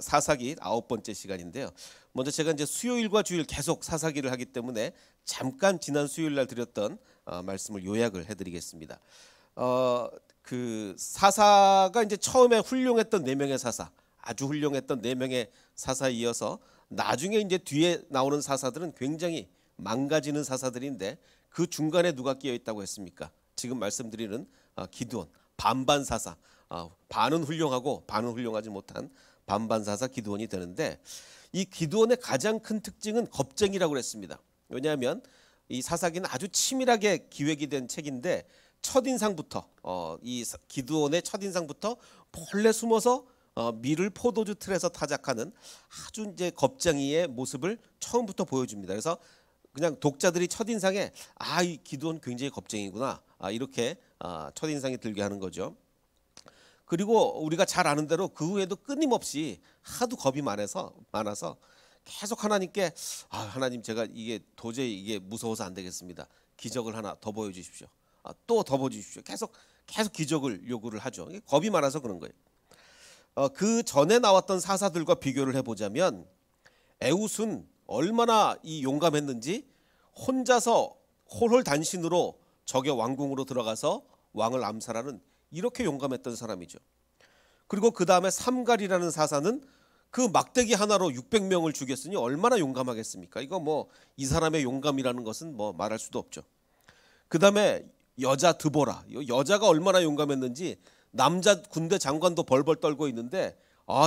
사사기 9번째 시간인데요. 먼저 제가 이제 수요일과 주일 계속 사사기를 하기 때문에 잠깐 지난 수요일 날 드렸던 말씀을 요약을 해드리겠습니다. 그 사사가 이제 처음에 훌륭했던 네 명의 사사, 아주 훌륭했던 네 명의 사사에 이어서 나중에 이제 뒤에 나오는 사사들은 굉장히 망가지는 사사들인데 그 중간에 누가 끼어 있다고 했습니까? 지금 말씀드리는 기드온, 반반 사사, 반은 훌륭하고 반은 훌륭하지 못한 반반 사사 기드온이 되는데, 이 기드온의 가장 큰 특징은 겁쟁이라고 그랬습니다. 왜냐하면 이 사사기는 아주 치밀하게 기획이 된 책인데 첫인상부터 이 기드온의 첫인상부터 몰래 숨어서 밀을 포도주 틀에서 타작하는 아주 이제 겁쟁이의 모습을 처음부터 보여줍니다. 그래서 그냥 독자들이 첫인상에 이 기드온 굉장히 겁쟁이구나, 이렇게 첫인상이 들게 하는 거죠. 그리고 우리가 잘 아는 대로 그 후에도 끊임없이 하도 겁이 많아서 계속 하나님께 하나님, 제가 이게 도저히 이게 무서워서 안 되겠습니다. 기적을 하나 더 보여주십시오. 또 더 보여주십시오. 계속 기적을 요구를 하죠. 겁이 많아서 그런 거예요. 그 전에 나왔던 사사들과 비교를 해보자면 에훗은 얼마나 이 용감했는지 혼자서 홀홀단신으로 적의 왕궁으로 들어가서 왕을 암살하는 이렇게 용감했던 사람이죠. 그리고 그 다음에 삼갈이라는 사사는 그 막대기 하나로 600명을 죽였으니 얼마나 용감하겠습니까? 이거 뭐 이 사람의 용감이라는 것은 뭐 말할 수도 없죠. 그 다음에 여자 드보라, 여자가 얼마나 용감했는지 남자 군대 장관도 벌벌 떨고 있는데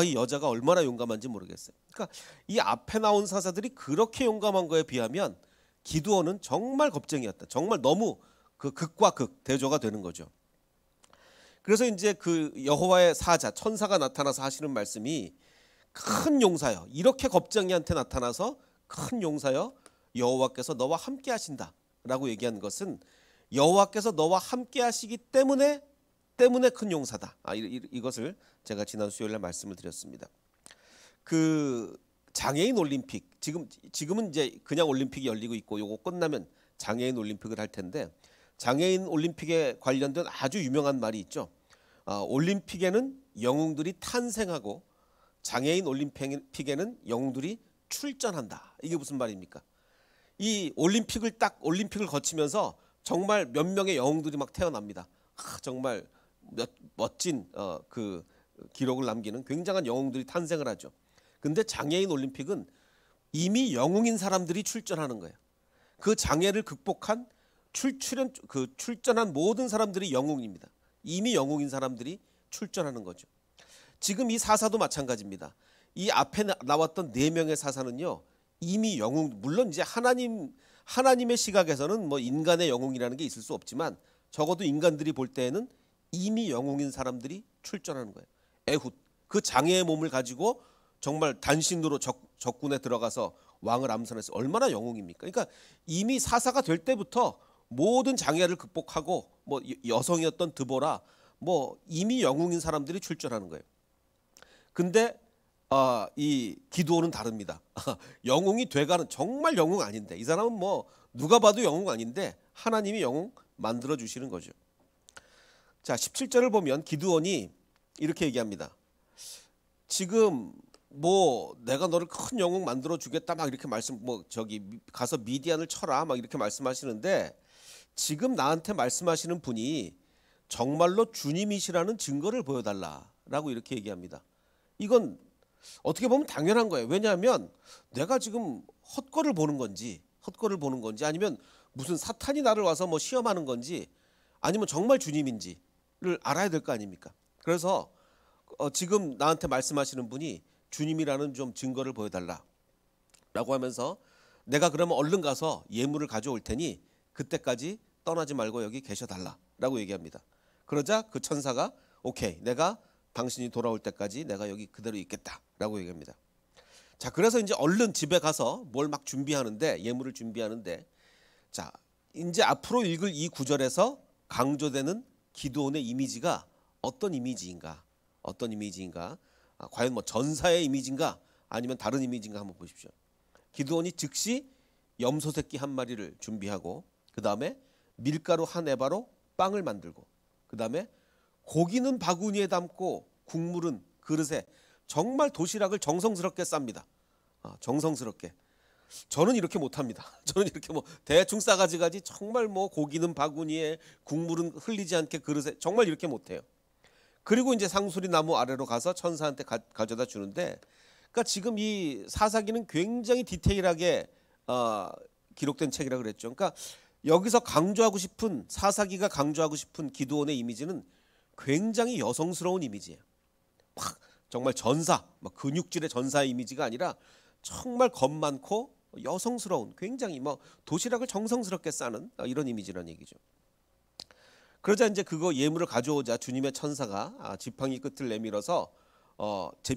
이 여자가 얼마나 용감한지 모르겠어요. 그러니까 이 앞에 나온 사사들이 그렇게 용감한 거에 비하면 기드온은 정말 겁쟁이였다. 정말 너무 그 극과 극 대조가 되는 거죠. 그래서 이제 그 여호와의 사자, 천사가 나타나서 하시는 말씀이 큰 용사여, 이렇게 겁쟁이한테 나타나서 큰 용사여, 여호와께서 너와 함께 하신다라고 얘기한 것은 여호와께서 너와 함께 하시기 때문에 큰 용사다. 이것을 제가 지난 수요일에 말씀을 드렸습니다. 그 장애인 올림픽, 지금은 이제 그냥 올림픽이 열리고 있고 요거 끝나면 장애인 올림픽을 할 텐데, 장애인 올림픽에 관련된 아주 유명한 말이 있죠. 올림픽에는 영웅들이 탄생하고 장애인 올림픽에는 영웅들이 출전한다. 이게 무슨 말입니까? 이 올림픽을 거치면서 정말 몇 명의 영웅들이 막 태어납니다. 정말 멋진 그 기록을 남기는 굉장한 영웅들이 탄생을 하죠. 근데 장애인 올림픽은 이미 영웅인 사람들이 출전하는 거예요. 그 장애를 극복한 출전한 모든 사람들이 영웅입니다. 이미 영웅인 사람들이 출전하는 거죠. 지금 이 사사도 마찬가지입니다. 이 앞에 나왔던 네 명의 사사는요, 이미 영웅, 물론 이제 하나님의 시각에서는 뭐 인간의 영웅이라는 게 있을 수 없지만 적어도 인간들이 볼 때에는 이미 영웅인 사람들이 출전하는 거예요. 에훗, 그 장애의 몸을 가지고 정말 단신으로 적군에 들어가서 왕을 암살해서 얼마나 영웅입니까? 그러니까 이미 사사가 될 때부터 모든 장애를 극복하고 뭐 여성이었던 드보라, 뭐 이미 영웅인 사람들이 출전하는 거예요. 근데 이 기드온은 다릅니다. 영웅이 돼가는, 정말 영웅 아닌데, 이 사람은 뭐 누가 봐도 영웅 아닌데 하나님이 영웅 만들어 주시는 거죠. 자, 17절을 보면 기드온이 이렇게 얘기합니다. 지금 뭐 내가 너를 큰 영웅 만들어 주겠다 막 이렇게 가서 미디안을 쳐라 막 이렇게 말씀하시는데, 지금 나한테 말씀하시는 분이 정말로 주님이시라는 증거를 보여달라라고 이렇게 얘기합니다. 이건 어떻게 보면 당연한 거예요. 왜냐하면 내가 지금 헛거를 보는 건지 아니면 무슨 사탄이 나를 와서 뭐 시험하는 건지 아니면 정말 주님인지를 알아야 될 거 아닙니까? 그래서 지금 나한테 말씀하시는 분이 주님이라는 좀 증거를 보여달라라고 하면서 내가 그러면 얼른 가서 예물을 가져올 테니 그때까지 떠나지 말고 여기 계셔달라라고 얘기합니다. 그러자 그 천사가 오케이, 내가 당신이 돌아올 때까지 내가 여기 그대로 있겠다라고 얘기합니다. 자, 그래서 이제 얼른 집에 가서 뭘 막 준비하는데, 예물을 준비하는데, 자, 이제 앞으로 읽을 이 구절에서 강조되는 기드온의 이미지가 어떤 이미지인가? 과연 뭐 전사의 이미지인가? 아니면 다른 이미지인가 한번 보십시오. 기드온이 즉시 염소 새끼 한 마리를 준비하고, 그 다음에 밀가루 한 에바로 빵을 만들고, 그 다음에 고기는 바구니에 담고 국물은 그릇에 정말 도시락을 정성스럽게 쌉니다. 정성스럽게. 저는 이렇게 못합니다. 저는 이렇게 뭐 대충 싸가지가지 정말 뭐 고기는 바구니에 국물은 흘리지 않게 그릇에 정말 이렇게 못해요. 그리고 이제 상수리 나무 아래로 가서 천사한테 가져다 주는데, 그러니까 지금 이 사사기는 굉장히 디테일하게 기록된 책이라 그랬죠. 그러니까 여기서 강조하고 싶은, 사사기가 강조하고 싶은 기드온의 이미지는 굉장히 여성스러운 이미지예요. 막 정말 전사, 막 근육질의 전사의 이미지가 아니라 정말 겁 많고 여성스러운, 굉장히 뭐 도시락을 정성스럽게 싸는 이런 이미지라는 얘기죠. 그러자 이제 그거 예물을 가져오자 주님의 천사가 지팡이 끝을 내밀어서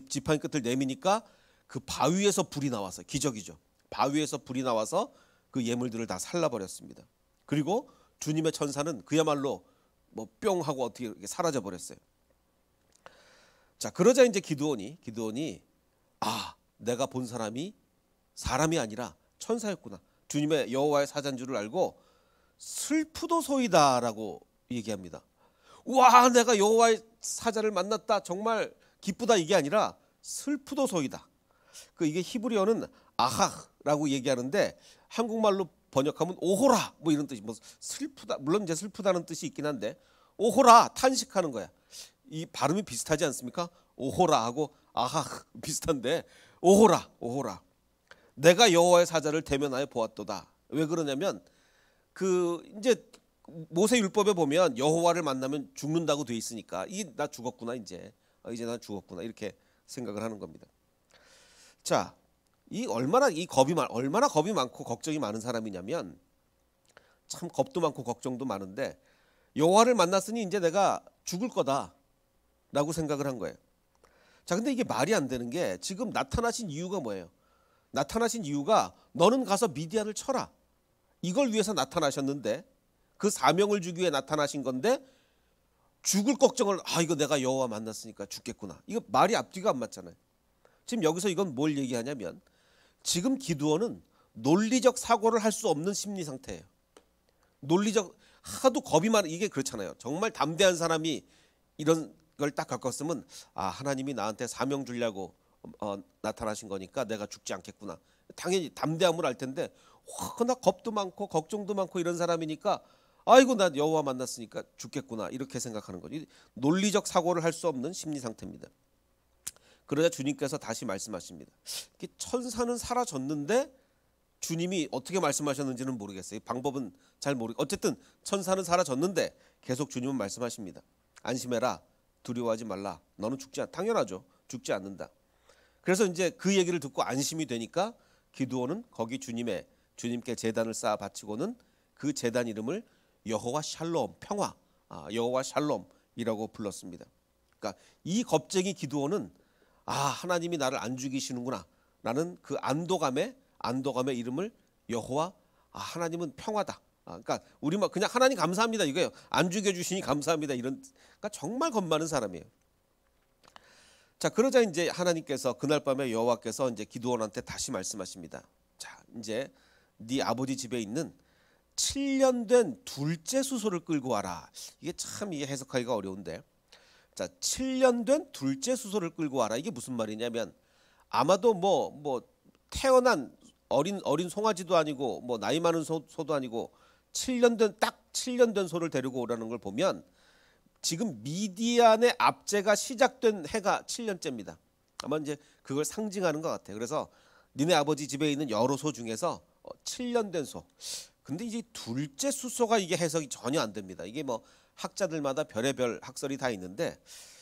지팡이 끝을 내미니까 그 바위에서 불이 나와서, 기적이죠. 바위에서 불이 나와서 그 예물들을 다 살라버렸습니다. 그리고 주님의 천사는 그야말로 뭐 뿅 하고 어떻게 사라져 버렸어요. 자, 그러자 이제 기드온이 내가 본 사람이 사람이 아니라 천사였구나, 주님의 여호와의 사자인 줄을 알고 슬프도소이다라고 얘기합니다. 와, 내가 여호와의 사자를 만났다, 정말 기쁘다, 이게 아니라 슬프도소이다. 이게 히브리어는 아하라고 얘기하는데 한국말로 번역하면 오호라 뭐 이런 뜻이, 뭐 슬프다, 물론 이제 슬프다는 뜻이 있긴 한데 오호라, 탄식하는 거야. 이 발음이 비슷하지 않습니까? 오호라하고 아하 비슷한데 오호라. 내가 여호와의 사자를 대면하여 보았도다. 왜 그러냐면 이제 모세 율법에 보면 여호와를 만나면 죽는다고 돼 있으니까 나 죽었구나, 이제 난 죽었구나, 이렇게 생각을 하는 겁니다. 자, 얼마나 겁이 많고 걱정이 많은 사람이냐면, 참 겁도 많고 걱정도 많은데 여호와를 만났으니 이제 내가 죽을 거다라고 생각을 한 거예요. 자, 근데 이게 말이 안 되는 게, 지금 나타나신 이유가 뭐예요? 나타나신 이유가 너는 가서 미디안을 쳐라, 이걸 위해서 나타나셨는데, 그 사명을 주기 위해 나타나신 건데 죽을 걱정을, 이거 내가 여호와 만났으니까 죽겠구나, 이거 말이 앞뒤가 안 맞잖아요. 지금 여기서 이건 뭘 얘기하냐면, 지금 기드온은 논리적 사고를 할 수 없는 심리 상태예요. 하도 겁이 많은, 이게 그렇잖아요. 정말 담대한 사람이 이런 걸 딱 겪었으면 하나님이 나한테 사명 주려고 나타나신 거니까 내가 죽지 않겠구나, 당연히 담대함을 알 텐데, 나 겁도 많고 걱정도 많고 이런 사람이니까 아이고 나 여호와 만났으니까 죽겠구나, 이렇게 생각하는 거죠. 논리적 사고를 할 수 없는 심리 상태입니다. 그러자 주님께서 다시 말씀하십니다. 천사는 사라졌는데 주님이 어떻게 말씀하셨는지는 모르겠어요. 방법은 잘 모르겠어요. 어쨌든 천사는 사라졌는데 계속 주님은 말씀하십니다. 안심해라, 두려워하지 말라, 너는 당연하죠, 죽지 않는다. 그래서 이제 그 얘기를 듣고 안심이 되니까 기드온은 거기 주님께 제단을 쌓아 바치고는 그 제단 이름을 여호와 샬롬, 평화, 여호와 샬롬이라고 불렀습니다. 그러니까 이 겁쟁이 기드온은 하나님이 나를 안 죽이시는구나 라는 그 안도감의 이름을 여호와, 하나님은 평화다. 그러니까 우리만 그냥 하나님 감사합니다 이거예요. 안 죽여주시니 감사합니다, 이런. 그러니까 정말 겁 많은 사람이에요. 자, 그러자 이제 하나님께서 그날 밤에 여호와께서 이제 기드온한테 다시 말씀하십니다. 자, 이제 네 아버지 집에 있는 7년 된 둘째 수소를 끌고 와라. 이게 참 해석하기가 어려운데, 자, 7년 된 둘째 수소를 끌고 와라. 이게 무슨 말이냐면, 아마도 뭐 태어난 어린 송아지도 아니고 뭐 나이 많은 소도 아니고 7년 된 소를 데리고 오라는 걸 보면, 지금 미디안의 압제가 시작된 해가 7년째입니다. 아마 이제 그걸 상징하는 것 같아요. 그래서 니네 아버지 집에 있는 여러 소 중에서 7년 된 소. 근데 이제 둘째 수소가 이게 해석이 전혀 안 됩니다. 이게 뭐 학자들마다 별의별 학설이 다 있는데,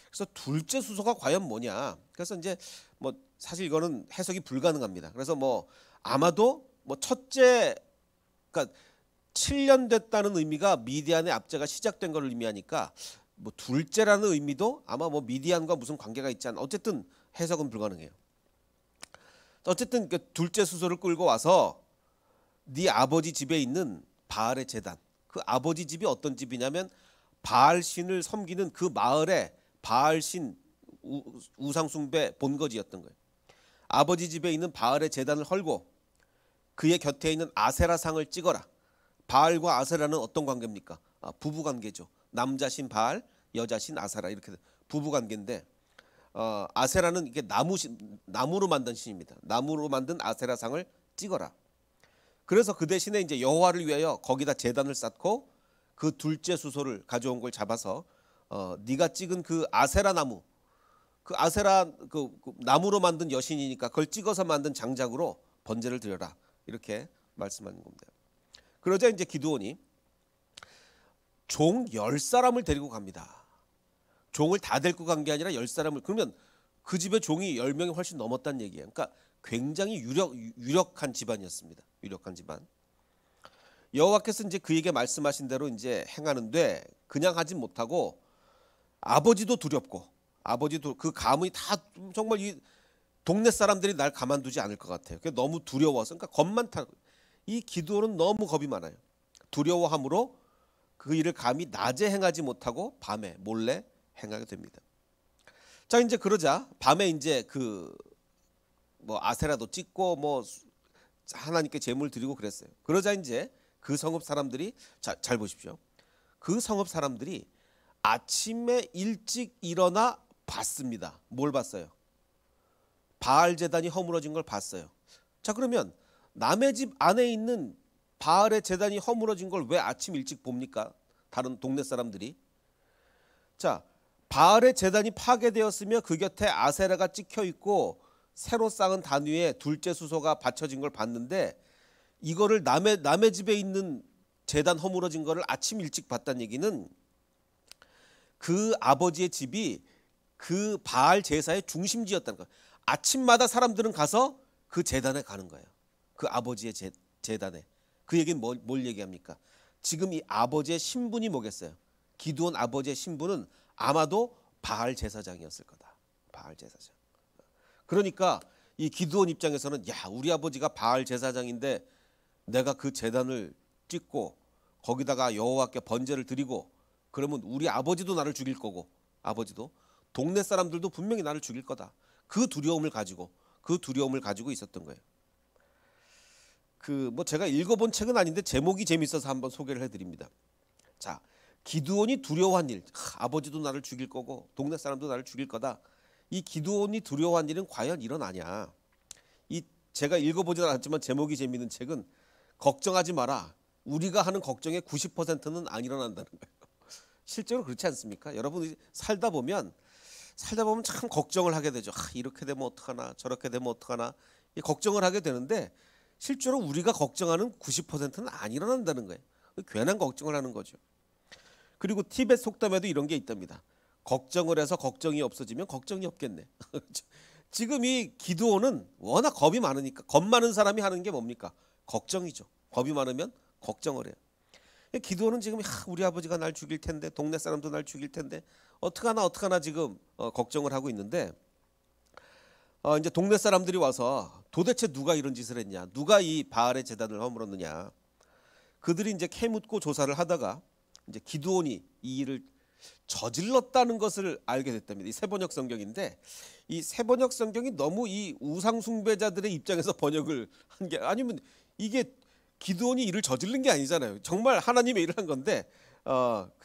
그래서 둘째 수소가 과연 뭐냐. 그래서 이제 뭐 사실 이거는 해석이 불가능합니다. 그래서 뭐 아마도 뭐 첫째, 그러니까 7년 됐다는 의미가 미디안의 압제가 시작된 걸 의미하니까 뭐 둘째라는 의미도 아마 뭐 미디안과 무슨 관계가 있지 않나. 어쨌든 해석은 불가능해요. 어쨌든 그 둘째 수소를 끌고 와서 네 아버지 집에 있는 바알의 제단, 그 아버지 집이 어떤 집이냐면 바알 신을 섬기는 그 마을에 바알 신 우상 숭배 본거지였던 거예요. 아버지 집에 있는 바알의 제단을 헐고 그의 곁에 있는 아세라 상을 찍어라. 바알과 아세라는 어떤 관계입니까? 부부 관계죠. 남자신 바알, 여자신 아세라, 이렇게 부부 관계인데, 아세라는 이게 나무로 만든 신입니다. 나무로 만든 아세라상을 찍어라. 그래서 그 대신에 이제 여호와를 위하여 거기다 제단을 쌓고 그 둘째 수소를 가져온 걸 잡아서 네가 찍은 그 아세라 나무, 그 아세라 그 나무로 만든 여신이니까 그걸 찍어서 만든 장작으로 번제를 드려라. 이렇게 말씀하는 겁니다. 그러자 이제 기드온이 종 10사람을 데리고 갑니다. 종을 다 데리고 간 게 아니라 10사람을, 그러면 그 집에 종이 10명이 훨씬 넘었다는 얘기예요. 그러니까 굉장히 유력한 집안이었습니다. 유력한 집안. 여호와께서 이제 그에게 말씀하신 대로 이제 행하는데 그냥 하진 못하고 아버지도 두렵고 아버지도 그 감이 다 정말 이 동네 사람들이 날 가만두지 않을 것 같아요. 그게 너무 두려워서, 그러니까 겁만 타. 이 기드온은 너무 겁이 많아요. 두려워함으로 그 일을 감히 낮에 행하지 못하고 밤에 몰래 행하게 됩니다. 자, 이제 그러자 밤에 이제 그 뭐 아세라도 찍고 뭐 하나님께 제물 드리고 그랬어요. 그러자 이제 그 성읍 사람들이, 잘 보십시오. 그 성읍 사람들이 아침에 일찍 일어나 봤습니다. 뭘 봤어요? 바알 제단이 허물어진 걸 봤어요. 자, 그러면 남의 집 안에 있는 바알의 제단이 허물어진 걸 왜 아침 일찍 봅니까? 다른 동네 사람들이. 자, 바알의 제단이 파괴되었으며 그 곁에 아세라가 찍혀 있고 새로 쌓은 단 위에 둘째 수소가 받쳐진 걸 봤는데, 이거를 남의 집에 있는 제단 허물어진 거를 아침 일찍 봤다는 얘기는 그 아버지의 집이 그 바알 제사의 중심지였다는 거예요. 아침마다 사람들은 가서 그 제단에 가는 거예요. 그 아버지의 제단에. 그 얘기는 뭘 얘기합니까? 지금 이 아버지의 신분이 뭐겠어요? 기드온 아버지의 신분은 아마도 바알 제사장이었을 거다. 바알 제사장. 그러니까 이 기드온 입장에서는, 야, 우리 아버지가 바알 제사장인데 내가 그 제단을 찍고 거기다가 여호와께 번제를 드리고 그러면 우리 아버지도 나를 죽일 거고, 아버지도 동네 사람들도 분명히 나를 죽일 거다. 그 두려움을 가지고 있었던 거예요. 그 뭐 제가 읽어본 책은 아닌데 제목이 재밌어서 한번 소개를 해드립니다. 자, 기드온이 두려워한 일, 아버지도 나를 죽일 거고 동네 사람도 나를 죽일 거다. 이 기드온이 두려워한 일은 과연 일어나냐? 이 제가 읽어보지는 않았지만 제목이 재밌는 책은 걱정하지 마라. 우리가 하는 걱정의 90%는 안 일어난다는 거예요. 실제로 그렇지 않습니까? 여러분이 살다 보면 참 걱정을 하게 되죠. 이렇게 되면 어떡하나, 저렇게 되면 어떡하나, 이 걱정을 하게 되는데 실제로 우리가 걱정하는 90%는 안 일어난다는 거예요. 괜한 걱정을 하는 거죠. 그리고 티벳 속담에도 이런 게 있답니다. 걱정을 해서 걱정이 없어지면 걱정이 없겠네. 지금 이 기드온은 워낙 겁이 많으니까, 겁 많은 사람이 하는 게 뭡니까? 걱정이죠. 겁이 많으면 걱정을 해요. 기드온은 지금 우리 아버지가 날 죽일 텐데 동네 사람도 날 죽일 텐데 어떡하나 지금 걱정을 하고 있는데, 이제 동네 사람들이 와서 도대체 누가 이런 짓을 했냐, 누가 이 바알의 제단을 허물었느냐, 그들이 이제 캐묻고 조사를 하다가 이제 기드온이 이 일을 저질렀다는 것을 알게 됐답니다. 이 세번역 성경인데 이 세번역 성경이 너무 이 우상 숭배자들의 입장에서 번역을 한 게, 아니면 이게 기드온이 일을 저질른 게 아니잖아요. 정말 하나님의 일을 한 건데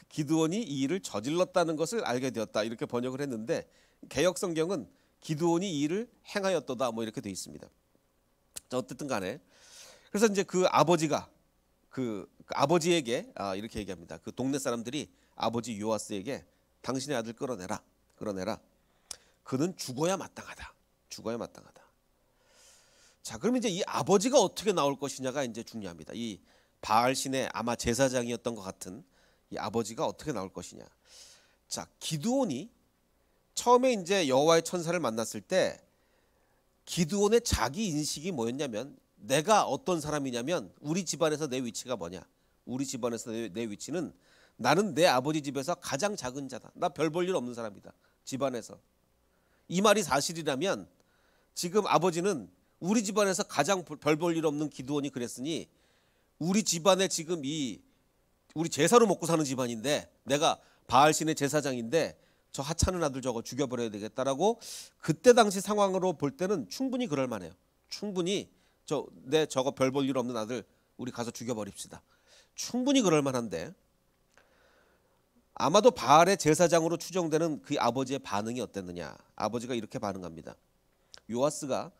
기드온이 이 일을 저질렀다는 것을 알게 되었다, 이렇게 번역을 했는데 개역 성경은 기드온이 이 일을 행하였도다 뭐 이렇게 돼 있습니다. 자, 어쨌든 간에 그래서 이제 그 아버지가 그 아버지에게 이렇게 얘기합니다. 그 동네 사람들이 아버지 요아스에게 당신의 아들 끌어내라. 그는 죽어야 마땅하다. 자, 그럼 이제 이 아버지가 어떻게 나올 것이냐가 이제 중요합니다. 이 바알 신의 아마 제사장이었던 것 같은 이 아버지가 어떻게 나올 것이냐. 자, 기드온이 처음에 이제 여호와의 천사를 만났을 때 기드온의 자기 인식이 뭐였냐면, 내가 어떤 사람이냐면 우리 집안에서 내 위치가 뭐냐. 우리 집안에서 내 위치는 나는 내 아버지 집에서 가장 작은 자다. 나 별 볼 일 없는 사람이다. 집안에서. 이 말이 사실이라면 지금 아버지는 우리 집안에서 가장 별 볼 일 없는 기드온이 그랬으니 우리 집안에 지금 우리 제사로 먹고 사는 집안인데 내가 바알 신의 제사장인데 저 하찮은 아들 저거 죽여버려야 되겠다라고, 그때 당시 상황으로 볼 때는 충분히 그럴 만해요. 충분히 저거 별 볼 일 없는 아들 우리 가서 죽여버립시다. 충분히 그럴 만한데 아마도 바알의 제사장으로 추정되는 그 아버지의 반응이 어땠느냐. 아버지가 이렇게 반응합니다. 요아스가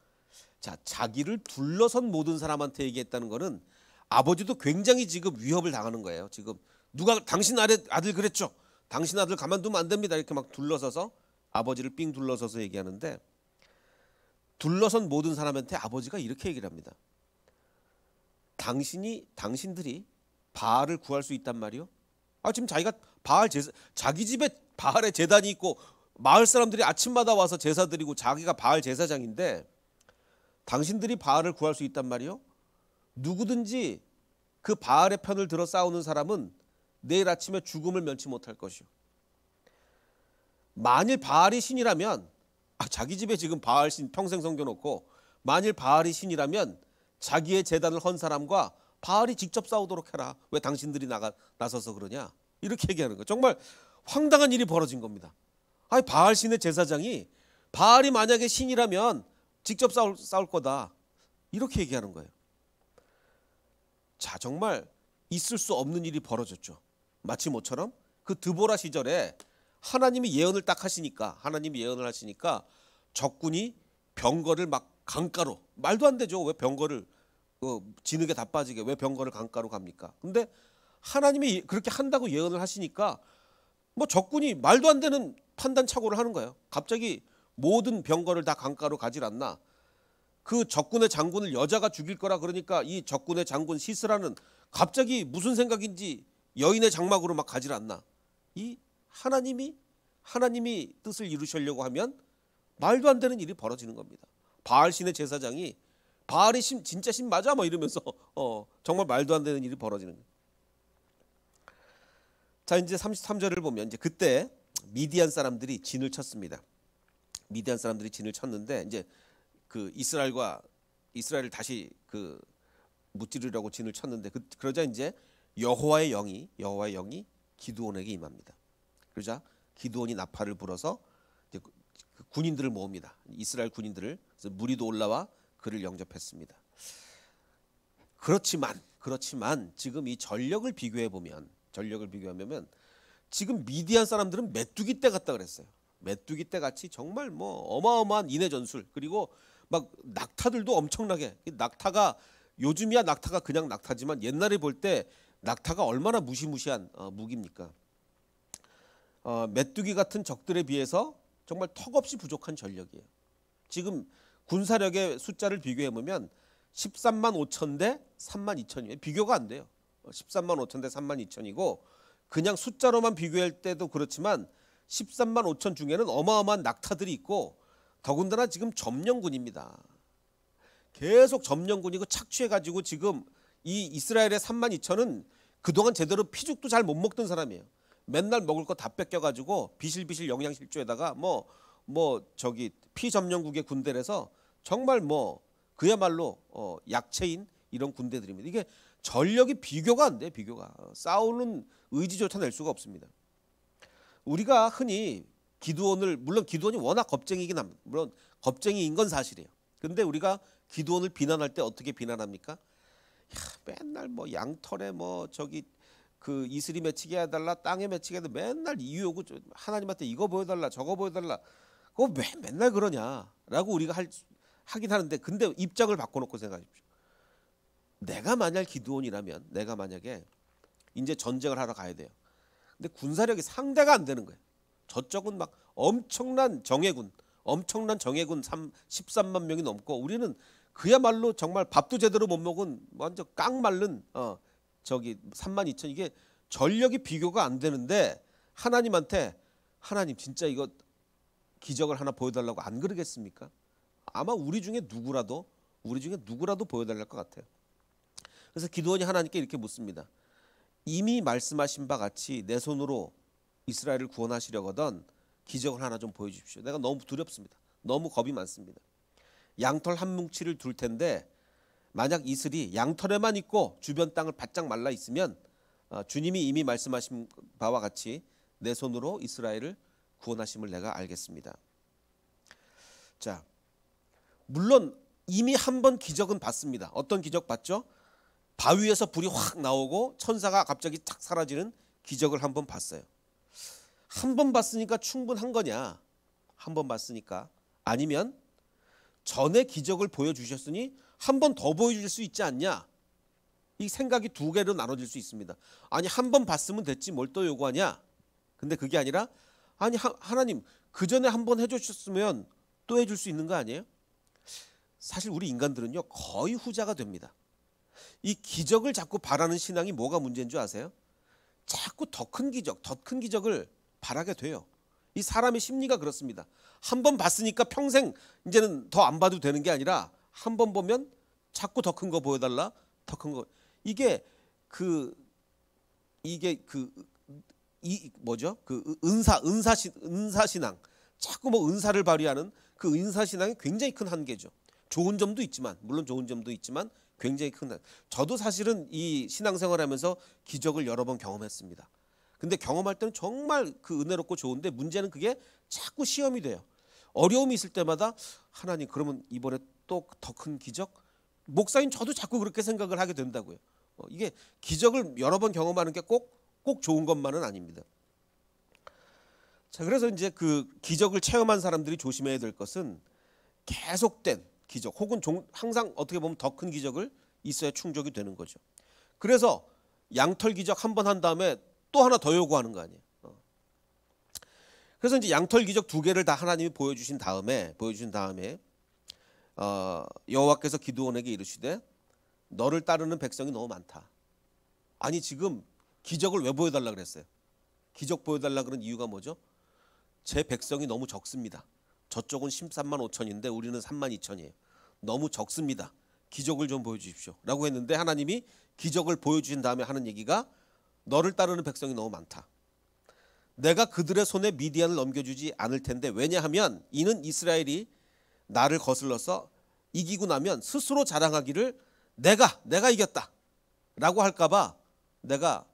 자기를 둘러선 모든 사람한테 얘기했다는 거는 아버지도 굉장히 지금 위협을 당하는 거예요. 지금 누가 당신 아들 그랬죠. 당신 아들 가만두면 안 됩니다. 이렇게 막 둘러서서 아버지를 삥 둘러서서 얘기하는데, 둘러선 모든 사람한테 아버지가 이렇게 얘기를 합니다. 당신들이 바알을 구할 수 있단 말이요? 지금 자기가 자기 집에 바알의 제단이 있고 마을 사람들이 아침마다 와서 제사 드리고 자기가 바알 제사장인데 당신들이 바알을 구할 수 있단 말이요? 누구든지 그 바알의 편을 들어 싸우는 사람은 내일 아침에 죽음을 면치 못할 것이요. 만일 바알이 신이라면 자기 집에 지금 바알 신 평생 섬겨놓고, 만일 바알이 신이라면 자기의 제단을 헌 사람과 바알이 직접 싸우도록 해라. 왜 당신들이 나서서 그러냐. 이렇게 얘기하는 거예요. 정말 황당한 일이 벌어진 겁니다. 바알 신의 제사장이 바알이 만약에 신이라면 직접 싸울 거다. 이렇게 얘기하는 거예요. 정말 있을 수 없는 일이 벌어졌죠. 마치 모처럼 그 드보라 시절에 하나님이 예언을 딱 하시니까, 하나님이 예언을 하시니까 적군이 병거를 막 강가로, 말도 안 되죠. 왜 병거를 진흙에 다 빠지게 왜 병거를 강가로 갑니까? 근데 하나님이 그렇게 한다고 예언을 하시니까 뭐 적군이 말도 안 되는 판단 착오를 하는 거예요. 갑자기 모든 병거를 다 강가로 가질 않나. 그 적군의 장군을 여자가 죽일 거라 그러니까 이 적군의 장군 시스라는 갑자기 무슨 생각인지 여인의 장막으로 막 가질 않나. 이 하나님이 뜻을 이루시려고 하면 말도 안 되는 일이 벌어지는 겁니다. 바알 신의 제사장이 바알이 진짜 신 맞아? 뭐 이러면서 정말 말도 안 되는 일이 벌어지는 거예요. 자, 이제 33절을 보면 이제 그때 미디안 사람들이 진을 쳤습니다. 미디안 사람들이 진을 쳤는데 이제 그 이스라엘을 다시 무찌르려고 진을 쳤는데 그러자 이제 여호와의 영이 기드온에게 임합니다. 그러자 기드온이 나팔을 불어서 이제 그 군인들을 모읍니다. 이스라엘 군인들을. 그래서 무리도 올라와 그를 영접했습니다. 그렇지만 지금 이 전력을 비교해 보면 지금 미디안 사람들은 메뚜기 떼 같다 그랬어요. 메뚜기 떼 같이 정말 뭐 어마어마한 인해 전술, 그리고 막 낙타들도 엄청나게, 낙타가 요즘이야 낙타가 그냥 낙타지만 옛날에 볼 때 낙타가 얼마나 무시무시한 무기입니까? 메뚜기 같은 적들에 비해서 정말 턱없이 부족한 전력이에요. 지금 군사력의 숫자를 비교해 보면 13만 5천 대 3만 2천이에요. 비교가 안 돼요. 13만 5천 대 3만 2천이고 그냥 숫자로만 비교할 때도 그렇지만 13만 5천 중에는 어마어마한 낙타들이 있고 더군다나 지금 점령군입니다. 계속 점령군이고 착취해가지고 지금 이 이스라엘의 3만 2천은 그동안 제대로 피죽도 잘 못 먹던 사람이에요. 맨날 먹을 거 다 뺏겨가지고 비실비실 영양실조에다가 피점령국의 군대라서 정말 그야말로 약체인 이런 군대들입니다. 이게 전력이 비교가 안 돼. 비교가 싸우는 의지조차 낼 수가 없습니다. 우리가 흔히 물론 기드온이 워낙 겁쟁이긴 합니다. 물론 겁쟁이인 건 사실이에요. 근데 우리가 기드온을 비난할 때 어떻게 비난합니까? 맨날 양털에 그 이슬이 맺히게 해달라, 땅에 맺히게 해달라, 맨날 이유 오고 하나님한테 이거 보여달라 저거 보여달라, 그거 왜 맨날 그러냐라고 우리가 하긴 하는데, 근데 입장을 바꿔놓고 생각하십시오. 내가 만약 기드온이라면, 내가 만약에 이제 전쟁을 하러 가야 돼요. 근데 군사력이 상대가 안 되는 거예요. 저쪽은 막 엄청난 정예군 13만 명이 넘고 우리는 그야말로 정말 밥도 제대로 못 먹은 완전 깡마른 3만 2천, 이게 전력이 비교가 안 되는데 하나님한테 하나님 진짜 이거 기적을 하나 보여달라고 안 그러겠습니까? 아마 우리 중에 누구라도 보여달랄 것 같아요. 그래서 기드온이 하나님께 이렇게 묻습니다. 이미 말씀하신 바 같이 내 손으로 이스라엘을 구원하시려거든 기적을 하나 좀 보여주십시오. 내가 너무 두렵습니다. 너무 겁이 많습니다. 양털 한 뭉치를 둘 텐데 만약 이슬이 양털에만 있고 주변 땅을 바짝 말라 있으면 주님이 이미 말씀하신 바와 같이 내 손으로 이스라엘을 구원하심을 내가 알겠습니다. 자, 물론 이미 한 번 기적은 봤습니다. 어떤 기적 봤죠? 바위에서 불이 확 나오고 천사가 갑자기 탁 사라지는 기적을 한 번 봤어요. 한 번 봤으니까 충분한 거냐? 한 번 봤으니까. 아니면 전에 기적을 보여주셨으니 한 번 더 보여줄 수 있지 않냐? 이 생각이 두 개로 나눠질 수 있습니다. 아니 한 번 봤으면 됐지 뭘 또 요구하냐? 근데 그게 아니라 아니 하나님 그 전에 한 번 해주셨으면 또 해줄 수 있는 거 아니에요? 사실 우리 인간들은요 거의 후자가 됩니다. 이 기적을 자꾸 바라는 신앙이 뭐가 문제인 줄 아세요? 자꾸 더 큰 기적, 더 큰 기적을 바라게 돼요. 이 사람의 심리가 그렇습니다. 한 번 봤으니까 평생 이제는 더 안 봐도 되는 게 아니라 한 번 보면 자꾸 더 큰 거 보여달라, 더 큰 거. 이게 뭐죠? 그 은사 신앙. 자꾸 뭐 은사를 발휘하는 그 은사 신앙이 굉장히 큰 한계죠. 좋은 점도 있지만 물론 좋은 점도 있지만 굉장히 큰. 저도 사실은 이 신앙생활하면서 기적을 여러 번 경험했습니다. 근데 경험할 때는 정말 그 은혜롭고 좋은데 문제는 그게 자꾸 시험이 돼요. 어려움이 있을 때마다 하나님 그러면 이번에 또 더 큰 기적? 목사님 저도 자꾸 그렇게 생각을 하게 된다고요. 이게 기적을 여러 번 경험하는 게 꼭 좋은 것만은 아닙니다. 자, 그래서 이제 그 기적을 체험한 사람들이 조심해야 될 것은 계속된 기적 혹은 항상 어떻게 보면 더 큰 기적을 있어야 충족이 되는 거죠. 그래서 양털 기적 한 번 한 다음에 또 하나 더 요구하는 거 아니에요. 그래서 이제 양털 기적 두 개를 다 하나님이 보여주신 다음에 여호와께서 기드온에게 이르시되 너를 따르는 백성이 너무 많다. 아니 지금 기적을 왜 보여달라 그랬어요? 기적 보여달라 그런 이유가 뭐죠? 제 백성이 너무 적습니다. 저쪽은 13만 5천인데 우리는 3만 2천이에요. 너무 적습니다. 기적을 좀 보여주십시오 라고 했는데 하나님이 기적을 보여주신 다음에 하는 얘기가 너를 따르는 백성이 너무 많다. 내가 그들의 손에 미디안을 넘겨주지 않을 텐데 왜냐하면 이는 이스라엘이 나를 거슬러서 이기고 나면 스스로 자랑하기를 내가 이겼다 라고 할까봐 내가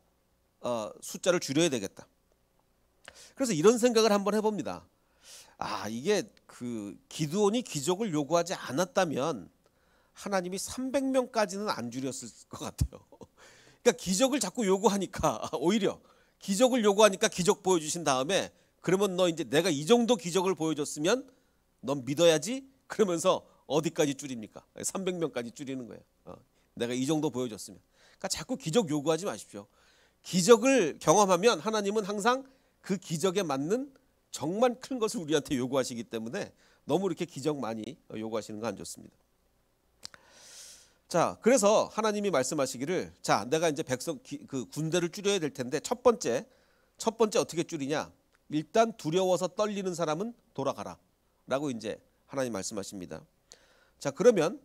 숫자를 줄여야 되겠다. 그래서 이런 생각을 한번 해봅니다. 이게 그 기드온이 기적을 요구하지 않았다면 하나님이 300명까지는 안 줄였을 것 같아요. 그러니까 기적을 자꾸 요구하니까 오히려 기적을 요구하니까 기적 보여주신 다음에 그러면 너 이제 내가 이 정도 기적을 보여줬으면 넌 믿어야지 그러면서 어디까지 줄입니까? 300명까지 줄이는 거예요. 내가 이 정도 보여줬으면. 그러니까 자꾸 기적 요구하지 마십시오. 기적을 경험하면 하나님은 항상 그 기적에 맞는 정말 큰 것을 우리한테 요구하시기 때문에 너무 이렇게 기적 많이 요구하시는 거 안 좋습니다. 자, 그래서 하나님이 말씀하시기를 자, 내가 이제 그 군대를 줄여야 될 텐데 첫 번째 어떻게 줄이냐? 일단 두려워서 떨리는 사람은 돌아가라라고 이제 하나님 말씀하십니다. 자, 그러면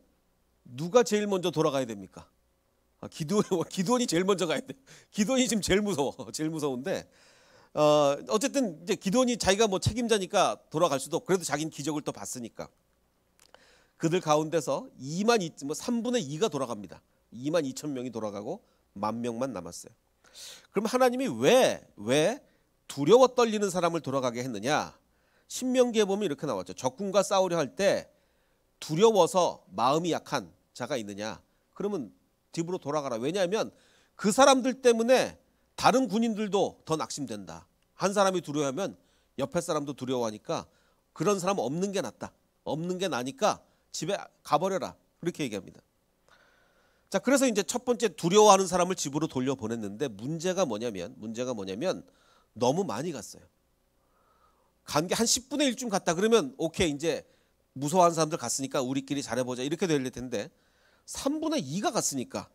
누가 제일 먼저 돌아가야 됩니까? 기드온이 제일 먼저 가야 돼. 기드온이 지금 제일 무서운데 어쨌든 이제 기드온이 자기가 뭐 책임자니까 돌아갈 수도 없고 그래도 자기는 기적을 또 봤으니까 그들 가운데서 3분의 2가 돌아갑니다. 2만 2천 명이 돌아가고 10,000명만 남았어요. 그럼 하나님이 왜 두려워 떨리는 사람을 돌아가게 했느냐? 신명기에 보면 이렇게 나왔죠. 적군과 싸우려 할 때 두려워서 마음이 약한 자가 있느냐? 그러면 집으로 돌아가라. 왜냐하면 그 사람들 때문에 다른 군인들도 더 낙심된다. 한 사람이 두려워하면 옆에 사람도 두려워하니까 그런 사람 없는 게 낫다. 없는 게 나니까 집에 가버려라. 그렇게 얘기합니다. 자, 그래서 이제 첫 번째 두려워하는 사람을 집으로 돌려보냈는데 문제가 뭐냐면 너무 많이 갔어요. 간 게 한 10분의 1쯤 갔다 그러면 오케이 이제 무서워하는 사람들 갔으니까 우리끼리 잘해보자 이렇게 될 텐데 3분의 2가 갔으니까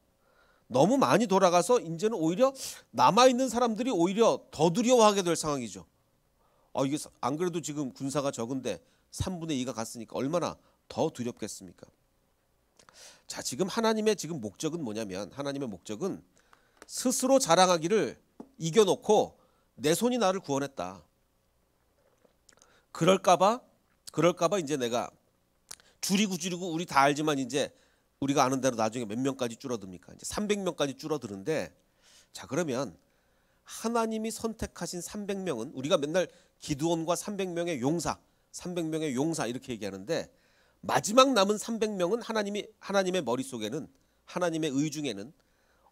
너무 많이 돌아가서 이제는 오히려 남아있는 사람들이 오히려 더 두려워하게 될 상황이죠. 이게 안 그래도 지금 군사가 적은데 3분의 2가 갔으니까 얼마나 더 두렵겠습니까? 자, 지금 하나님의 지금 목적은 뭐냐면 하나님의 목적은 스스로 자랑하기를 이겨놓고 내 손이 나를 구원했다. 그럴까봐 이제 내가 줄이고 우리 다 알지만 이제 우리가 아는 대로 나중에 몇 명까지 줄어듭니까? 이제 300명까지 줄어드는데 자, 그러면 하나님이 선택하신 300명은 우리가 맨날 기드온과 300명의 용사 이렇게 얘기하는데 마지막 남은 300명은 하나님의 머릿속에는 하나님의 의중에는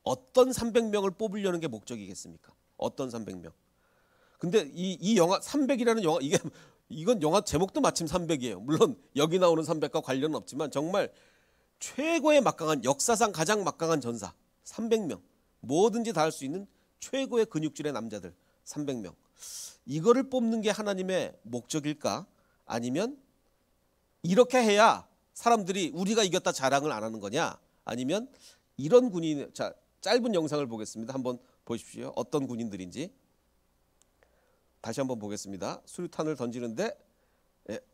어떤 300명을 뽑으려는 게 목적이겠습니까? 어떤 300명? 근데 이 영화 300이라는 영화 이건 영화 제목도 마침 300이에요. 물론 여기 나오는 300과 관련은 없지만 정말 최고의 막강한 역사상 가장 막강한 전사 300명. 뭐든지 다 할 수 있는 최고의 근육질의 남자들 300명. 이거를 뽑는 게 하나님의 목적일까? 아니면 이렇게 해야 사람들이 우리가 이겼다 자랑을 안 하는 거냐? 아니면 이런 군인, 자 짧은 영상을 보겠습니다. 한번 보십시오. 어떤 군인들인지. 다시 한번 보겠습니다. 수류탄을 던지는데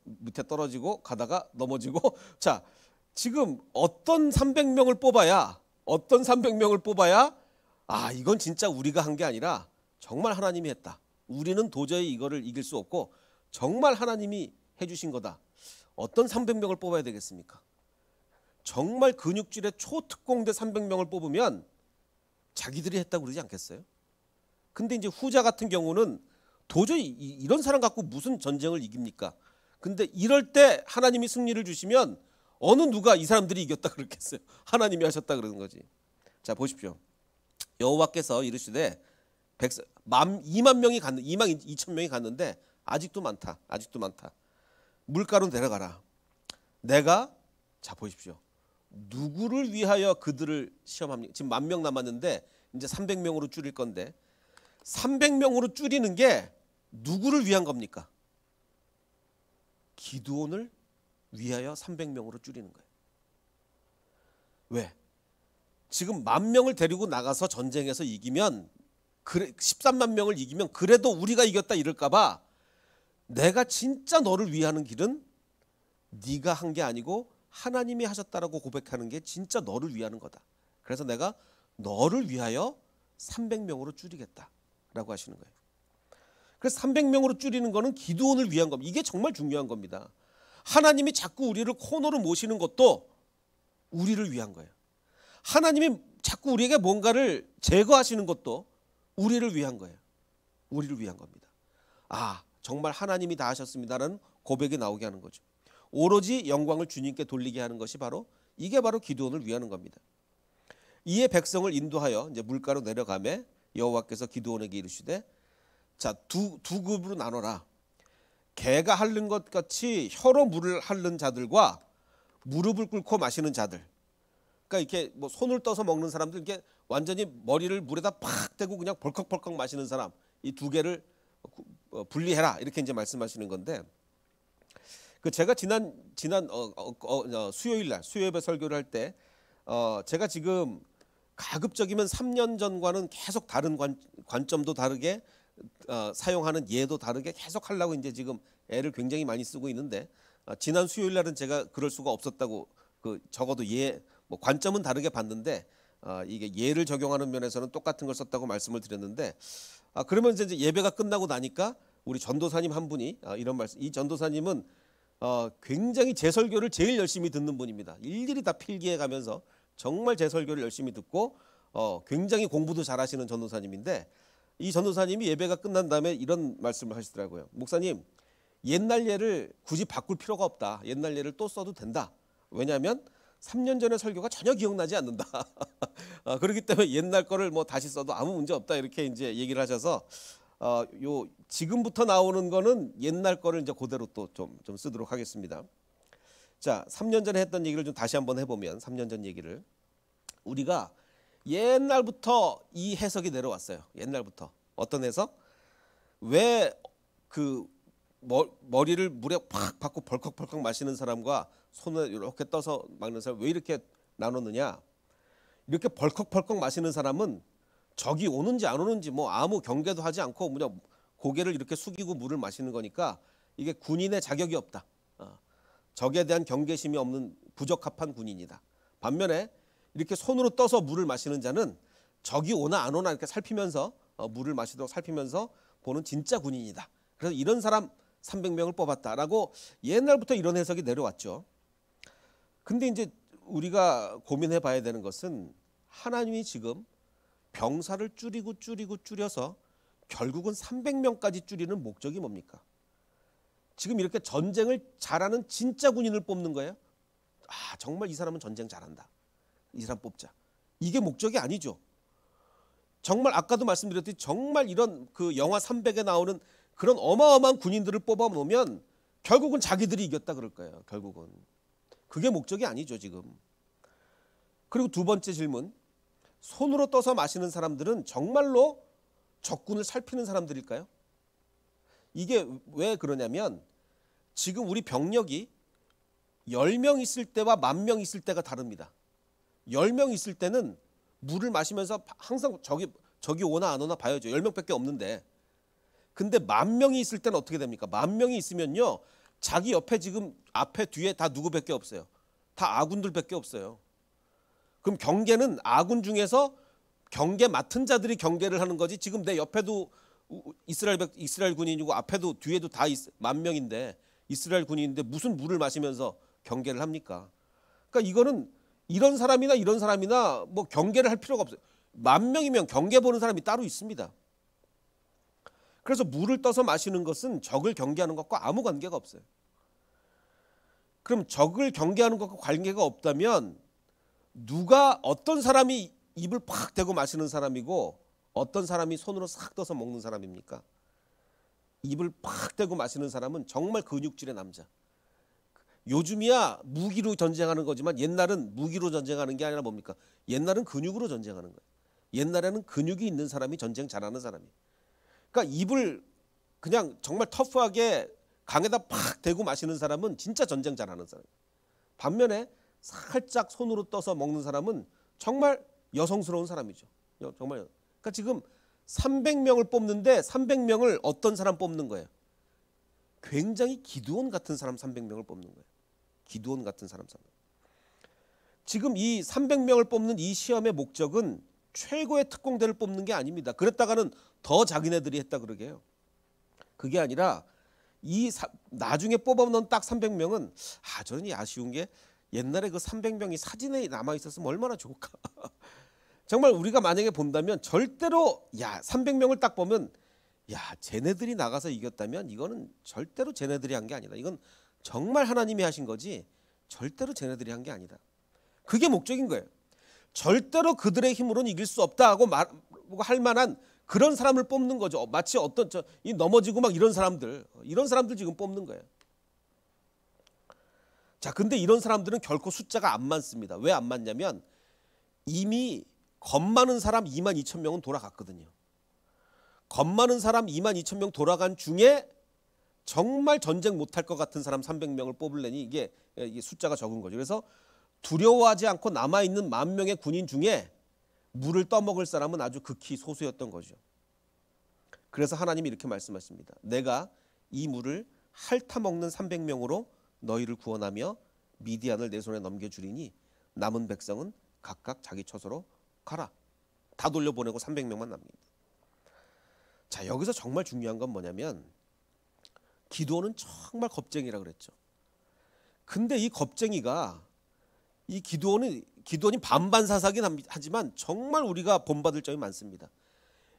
밑에 떨어지고 가다가 넘어지고 자 지금 어떤 300명을 뽑아야 아 이건 진짜 우리가 한 게 아니라 정말 하나님이 했다. 우리는 도저히 이거를 이길 수 없고 정말 하나님이 해주신 거다. 어떤 300명을 뽑아야 되겠습니까? 정말 근육질의 초특공대 300명을 뽑으면 자기들이 했다고 그러지 않겠어요? 근데 이제 후자 같은 경우는 도저히 이런 사람 갖고 무슨 전쟁을 이깁니까? 근데 이럴 때 하나님이 승리를 주시면 어느 누가 이 사람들이 이겼다 그랬겠어요? 하나님이 하셨다 그러는 거지. 자 보십시오. 여호와께서 이르시되 2만 명이 2만 2천 명이 갔는데 아직도 많다. 물가로 내려가라. 내가 자 보십시오. 누구를 위하여 그들을 시험합니까? 지금 10,000명 남았는데 이제 300명으로 줄일 건데 300명으로 줄이는 게 누구를 위한 겁니까? 기드온을 위하여 300명으로 줄이는 거예요. 왜? 지금 10,000명을 데리고 나가서 전쟁에서 이기면 13만 명을 이기면 그래도 우리가 이겼다 이럴까 봐 내가 진짜 너를 위하는 길은 네가 한 게 아니고 하나님이 하셨다라고 고백하는 게 진짜 너를 위하는 거다. 그래서 내가 너를 위하여 300명으로 줄이겠다라고 하시는 거예요. 그래서 300명으로 줄이는 거는 기드온을 위한 겁니다. 이게 정말 중요한 겁니다. 하나님이 자꾸 우리를 코너로 모시는 것도 우리를 위한 거예요. 하나님이 자꾸 우리에게 뭔가를 제거하시는 것도 우리를 위한 거예요. 우리를 위한 겁니다. 아, 정말 하나님이 다 하셨습니다라는 고백이 나오게 하는 거죠. 오로지 영광을 주님께 돌리게 하는 것이 이게 바로 기드온을 위하는 겁니다. 이에 백성을 인도하여 이제 물가로 내려가매 여호와께서 기드온에게 이르시되 자, 두 급으로 나눠라. 개가 핥는 것 같이 혀로 물을 핥는 자들과 무릎을 꿇고 마시는 자들. 그러니까 이렇게 뭐 손을 떠서 먹는 사람들, 이렇게 완전히 머리를 물에다 팍 대고 그냥 벌컥벌컥 마시는 사람, 이 두 개를 분리해라 이렇게 이제 말씀하시는 건데, 그 제가 지난 수요일 날 수요예배 설교를 할 때 제가 지금 가급적이면 3년 전과는 계속 다른 관점도 다르게 사용하는 예도 다르게 계속 하려고 이제 지금 애를 굉장히 많이 쓰고 있는데, 지난 수요일 날은 제가 그럴 수가 없었다고, 적어도 뭐 관점은 다르게 봤는데 이게 예를 적용하는 면에서는 똑같은 걸 썼다고 말씀을 드렸는데, 그러면서 이제 예배가 끝나고 나니까 우리 전도사님 한 분이 이런 말씀. 이 전도사님은 굉장히 제 설교를 제일 열심히 듣는 분입니다. 일일이 다 필기해 가면서 정말 제 설교를 열심히 듣고 굉장히 공부도 잘하시는 전도사님인데, 이 전도사님이 예배가 끝난 다음에 이런 말씀을 하시더라고요. 목사님, 옛날 예를 굳이 바꿀 필요가 없다. 옛날 예를 또 써도 된다. 왜냐하면 3년 전의 설교가 전혀 기억나지 않는다. 그렇기 때문에 옛날 거를 뭐 다시 써도 아무 문제 없다. 이렇게 이제 얘기를 하셔서 요 지금부터 나오는 거는 옛날 거를 이제 그대로 또 좀 쓰도록 하겠습니다. 자, 3년 전에 했던 얘기를 좀 다시 한번 해보면, 3년 전 얘기를 우리가 옛날부터 이 해석이 내려왔어요. 옛날부터 어떤 해석? 왜 그 머리를 물에 팍 받고 벌컥벌컥 마시는 사람과 손을 이렇게 떠서 막는 사람 왜 이렇게 나눴느냐? 이렇게 벌컥벌컥 마시는 사람은 적이 오는지 안 오는지 뭐 아무 경계도 하지 않고 그냥 고개를 이렇게 숙이고 물을 마시는 거니까 이게 군인의 자격이 없다. 적에 대한 경계심이 없는 부적합한 군인이다. 반면에 이렇게 손으로 떠서 물을 마시는 자는 적이 오나 안 오나 이렇게 살피면서 물을 마시도록 살피면서 보는 진짜 군인이다. 그래서 이런 사람 300명을 뽑았다라고 옛날부터 이런 해석이 내려왔죠. 근데 이제 우리가 고민해 봐야 되는 것은, 하나님이 지금 병사를 줄여서 결국은 300명까지 줄이는 목적이 뭡니까? 지금 이렇게 전쟁을 잘하는 진짜 군인을 뽑는 거예요? 정말 이 사람은 전쟁 잘한다. 이 사람 뽑자. 이게 목적이 아니죠. 정말 아까도 말씀드렸듯이 정말 이런 그 영화 300에 나오는 그런 어마어마한 군인들을 뽑아 놓으면 결국은 자기들이 이겼다 그럴 거예요. 결국은. 그게 목적이 아니죠, 지금. 그리고 두 번째 질문. 손으로 떠서 마시는 사람들은 정말로 적군을 살피는 사람들일까요? 이게 왜 그러냐면 지금 우리 병력이 10명 있을 때와 10,000명 있을 때가 다릅니다. 10명 있을 때는 물을 마시면서 항상 저기 오나 안 오나 봐야죠. 10명밖에 없는데. 근데 10,000명이 있을 때는 어떻게 됩니까? 10,000명이 있으면요. 자기 옆에 지금 앞에 뒤에 다 누구밖에 없어요. 다 아군들밖에 없어요. 그럼 경계는 아군 중에서 경계 맡은 자들이 경계를 하는 거지. 지금 내 옆에도 이스라엘 군인이고 앞에도 뒤에도 다 10,000명인데 이스라엘 군인인데 무슨 물을 마시면서 경계를 합니까? 그러니까 이거는 이런 사람이나 뭐 경계를 할 필요가 없어요. 10,000명이면 경계 보는 사람이 따로 있습니다. 그래서 물을 떠서 마시는 것은 적을 경계하는 것과 아무 관계가 없어요. 그럼 적을 경계하는 것과 관계가 없다면 누가 어떤 사람이 입을 팍 대고 마시는 사람이고 어떤 사람이 손으로 싹 떠서 먹는 사람입니까? 입을 팍 대고 마시는 사람은 정말 근육질의 남자. 요즘이야 무기로 전쟁하는 거지만 옛날은 무기로 전쟁하는 게 아니라 뭡니까? 옛날은 근육으로 전쟁하는 거예요. 옛날에는 근육이 있는 사람이 전쟁 잘하는 사람이에요. 그러니까 입을 그냥 정말 터프하게 강에다 팍 대고 마시는 사람은 진짜 전쟁 잘하는 사람이에요. 반면에 살짝 손으로 떠서 먹는 사람은 정말 여성스러운 사람이죠. 정말. 그러니까 지금 300명을 뽑는데 300명을 어떤 사람 뽑는 거예요? 굉장히 기드온 같은 사람 300명을 뽑는 거예요. 기드온 같은 사람. 지금 이 300명을 뽑는 이 시험의 목적은 최고의 특공대를 뽑는 게 아닙니다. 그랬다가는 더 자기네들이 했다 그러게 해요. 그게 아니라 나중에 뽑아놓은 딱 300명은 저는 아쉬운 게 옛날에 그 300명이 사진에 남아 있었으면 얼마나 좋을까. 정말 우리가 만약에 본다면 절대로 300명을 딱 보면 쟤네들이 나가서 이겼다면 이거는 절대로 쟤네들이 한 게 아니다. 이건 정말 하나님이 하신 거지 절대로 쟤네들이 한 게 아니다. 그게 목적인 거예요. 절대로 그들의 힘으로는 이길 수 없다고 할 만한 그런 사람을 뽑는 거죠. 마치 어떤 이 넘어지고 막 이런 사람들 지금 뽑는 거예요. 자, 근데 이런 사람들은 결코 숫자가 안 많습니다. 왜 안 많냐면 이미 겁 많은 사람 22,000명은 돌아갔거든요. 겁 많은 사람 22,000명 돌아간 중에 정말 전쟁 못할 것 같은 사람 300명을 뽑으려니 이게 숫자가 적은 거죠. 그래서 두려워하지 않고 남아있는 10,000명의 군인 중에 물을 떠먹을 사람은 아주 극히 소수였던 거죠. 그래서 하나님이 이렇게 말씀하십니다. 내가 이 물을 핥아먹는 300명으로 너희를 구원하며 미디안을 내 손에 넘겨주리니 남은 백성은 각각 자기 처소로 가라. 다 돌려보내고 300명만 남깁니다. 자, 여기서 정말 중요한 건 뭐냐면 기드온은 정말 겁쟁이라 그랬죠. 근데 이 겁쟁이가 기드온이 반반사사긴 하지만 정말 우리가 본받을 점이 많습니다.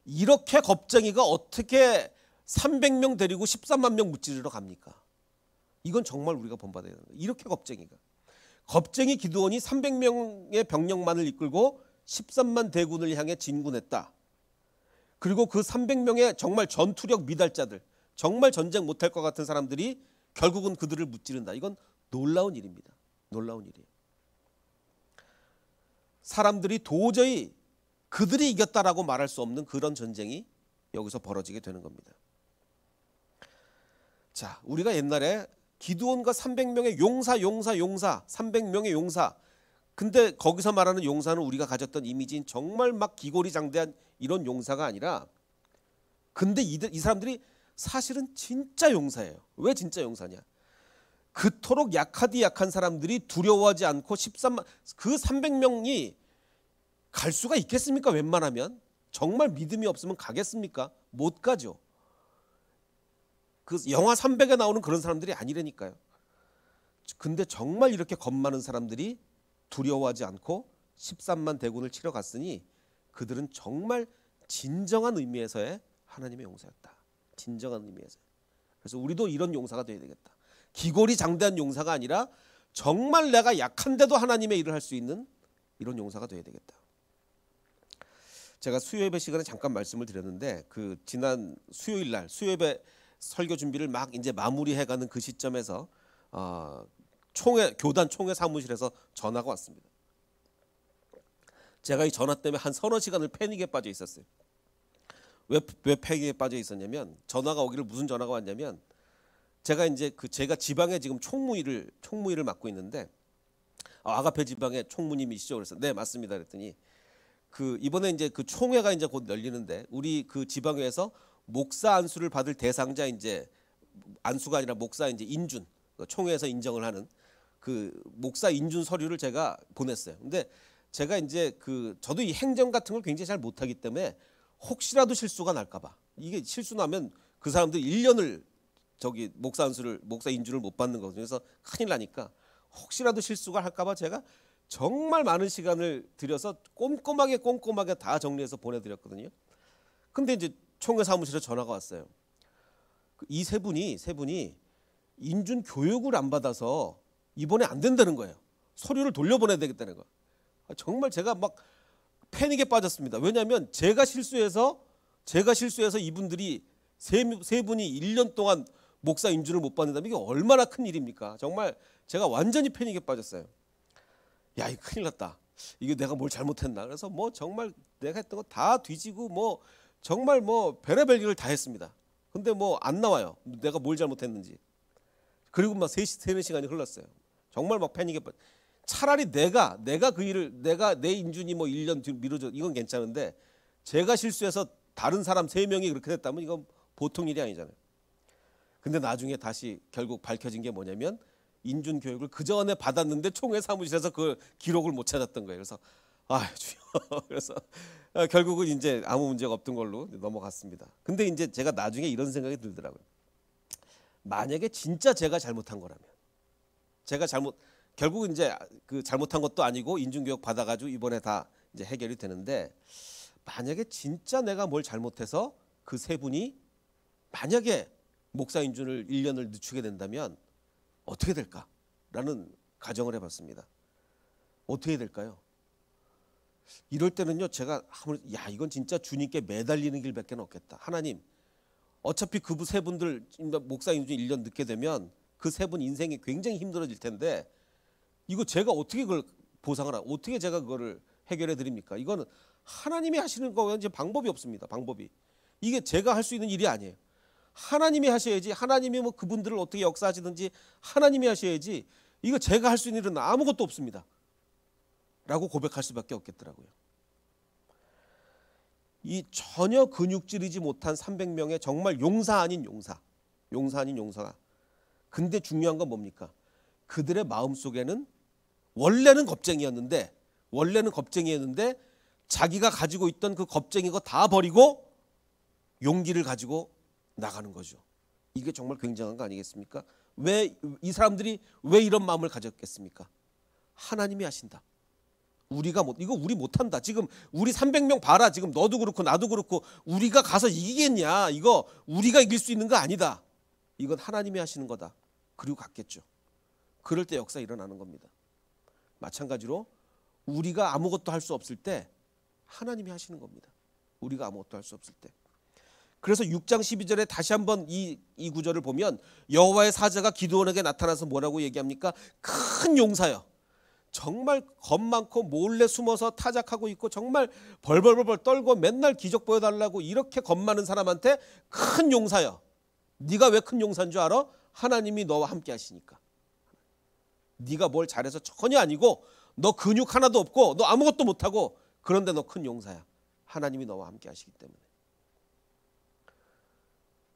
이렇게 겁쟁이가 어떻게 300명 데리고 13만 명 무찌르러 갑니까? 이건 정말 우리가 본받아야 되는 거예요. 이렇게 겁쟁이 기드온이 300명의 병력만을 이끌고 13만 대군을 향해 진군했다. 그리고 그 300명의 정말 전투력 미달자들, 정말 전쟁 못할 것 같은 사람들이 결국은 그들을 무찌른다. 이건 놀라운 일입니다. 놀라운 일이에요. 사람들이 도저히 그들이 이겼다라고 말할 수 없는 그런 전쟁이 여기서 벌어지게 되는 겁니다. 자, 우리가 옛날에 기드온과 300명의 용사 300명의 용사. 근데 거기서 말하는 용사는 우리가 가졌던 이미지인 정말 막 기고리장대한 이런 용사가 아니라 근데 이 사람들이 사실은 진짜 용사예요. 왜 진짜 용사냐? 그토록 약한 사람들이 두려워하지 않고 13만 그 300명이 갈 수가 있겠습니까? 웬만하면 정말 믿음이 없으면 가겠습니까? 못 가죠. 그 영화 300에 나오는 그런 사람들이 아니라니까요. 근데 정말 이렇게 겁 많은 사람들이 두려워하지 않고 13만 대군을 치러 갔으니 그들은 정말 진정한 의미에서의 하나님의 용사였다. 진정한 의미에서. 그래서 우리도 이런 용사가 돼야 되겠다. 기고리장대한 용사가 아니라 정말 내가 약한데도 하나님의 일을 할 수 있는 이런 용사가 돼야 되겠다. 제가 수요예배 시간에 잠깐 말씀을 드렸는데 그 지난 수요일 날 수요예배 설교 준비를 막 이제 마무리해가는 그 시점에서 교단 총회 사무실에서 전화가 왔습니다. 제가 이 전화 때문에 한 서너 시간을 패닉에 빠져 있었어요. 왜 패닉에 빠져 있었냐면 전화가 오기를 무슨 전화가 왔냐면 제가 이제 제가 지방에 지금 총무일을 맡고 있는데 아가페 지방의 총무님이시죠? 그래서 네 맞습니다. 그랬더니 이번에 이제 그 총회가 이제 곧 열리는데 우리 그 지방회에서 목사 안수를 받을 대상자 이제 안수가 아니라 목사 이제 인준 총회에서 인정을 하는 그 목사 인준 서류를 제가 보냈어요. 근데 제가 이제 저도 이 행정 같은 걸 굉장히 잘 못하기 때문에 혹시라도 실수가 날까봐 이게 실수 나면 그 사람들 1년을 목사 인준을 못 받는 거거든요. 그래서 큰일 나니까 혹시라도 실수가 할까봐 제가 정말 많은 시간을 들여서 꼼꼼하게 다 정리해서 보내드렸거든요. 근데 이제 총회 사무실에 전화가 왔어요. 이 세 분이 인준 교육을 안 받아서 이번에 안 된다는 거예요. 서류를 돌려보내야 되겠다는 거. 정말 제가 막 패닉에 빠졌습니다. 왜냐하면 제가 실수해서 이분들이 세 분이 1년 동안 목사 인준을 못 받는다면 이게 얼마나 큰 일입니까? 정말 제가 완전히 패닉에 빠졌어요. 야, 이거 큰일 났다. 이게 내가 뭘 잘못했나? 그래서 뭐 정말 내가 했던 거 다 뒤지고 뭐 정말 뭐 별의별 일을 다 했습니다. 근데 뭐 안 나와요. 내가 뭘 잘못했는지. 그리고 막 세는 시간이 흘렀어요. 정말 막 패닉에 빠져. 차라리 내가 내 인준이 뭐 1년 뒤 미뤄져 이건 괜찮은데 제가 실수해서 다른 사람 3명이 그렇게 됐다면 이건 보통 일이 아니잖아요. 근데 나중에 다시 결국 밝혀진 게 뭐냐면 인준 교육을 그 전에 받았는데 총회 사무실에서 그 기록을 못 찾았던 거예요. 그래서 주여. 그래서 결국은 이제 아무 문제가 없던 걸로 넘어갔습니다. 근데 이제 제가 나중에 이런 생각이 들더라고요. 만약에 진짜 제가 잘못한 거라면 결국은 이제 잘못한 것도 아니고 인준교육 받아가지고 이번에 다 이제 해결이 되는데 만약에 진짜 내가 뭘 잘못해서 그 세 분이 만약에 목사 인준을 1년을 늦추게 된다면 어떻게 될까라는 가정을 해봤습니다. 어떻게 될까요? 이럴 때는요 제가 이건 진짜 주님께 매달리는 길밖에 없겠다. 하나님 어차피 그 세 분들 목사 인준 1년 늦게 되면 그 세 분 인생이 굉장히 힘들어질 텐데 이거 제가 어떻게 그걸 보상을 어떻게 제가 그거를 해결해 드립니까? 이거는 하나님이 하시는 거는 이제 방법이 없습니다. 방법이 이게 제가 할 수 있는 일이 아니에요. 하나님이 하셔야지. 하나님이 뭐 그분들을 어떻게 역사하시든지 하나님이 하셔야지. 이거 제가 할 수 있는 일은 아무것도 없습니다. 라고 고백할 수밖에 없겠더라고요. 이 전혀 근육질이지 못한 300명의 정말 용사 아닌 용사가. 근데 중요한 건 뭡니까? 그들의 마음속에는 원래는 겁쟁이였는데 자기가 가지고 있던 그 겁쟁이 거 다 버리고 용기를 가지고 나가는 거죠. 이게 정말 굉장한 거 아니겠습니까? 왜 이 사람들이 왜 이런 마음을 가졌겠습니까? 하나님이 하신다. 이거 우리 못한다. 지금 우리 300명 봐라. 지금 너도 그렇고 나도 그렇고 우리가 가서 이기겠냐? 이거 우리가 이길 수 있는 거 아니다. 이건 하나님이 하시는 거다. 그리고 갔겠죠. 그럴 때 역사 일어나는 겁니다. 마찬가지로 우리가 아무것도 할 수 없을 때 하나님이 하시는 겁니다. 우리가 아무것도 할 수 없을 때. 그래서 6장 12절에 다시 한번 이 구절을 보면 여호와의 사자가 기드온에게 나타나서 뭐라고 얘기합니까? 큰 용사여. 정말 겁 많고 몰래 숨어서 타작하고 있고 정말 벌벌벌 떨고 맨날 기적 보여달라고 이렇게 겁 많은 사람한테 큰 용사여. 네가 왜 큰 용사인 줄 알아? 하나님이 너와 함께 하시니까. 네가 뭘 잘해서 전혀 아니고 너 근육 하나도 없고 너 아무것도 못하고 그런데 너 큰 용사야. 하나님이 너와 함께 하시기 때문에.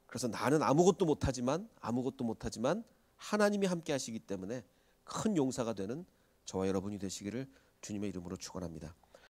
그래서 나는 아무것도 못하지만 하나님이 함께 하시기 때문에 큰 용사가 되는 저와 여러분이 되시기를 주님의 이름으로 축원합니다.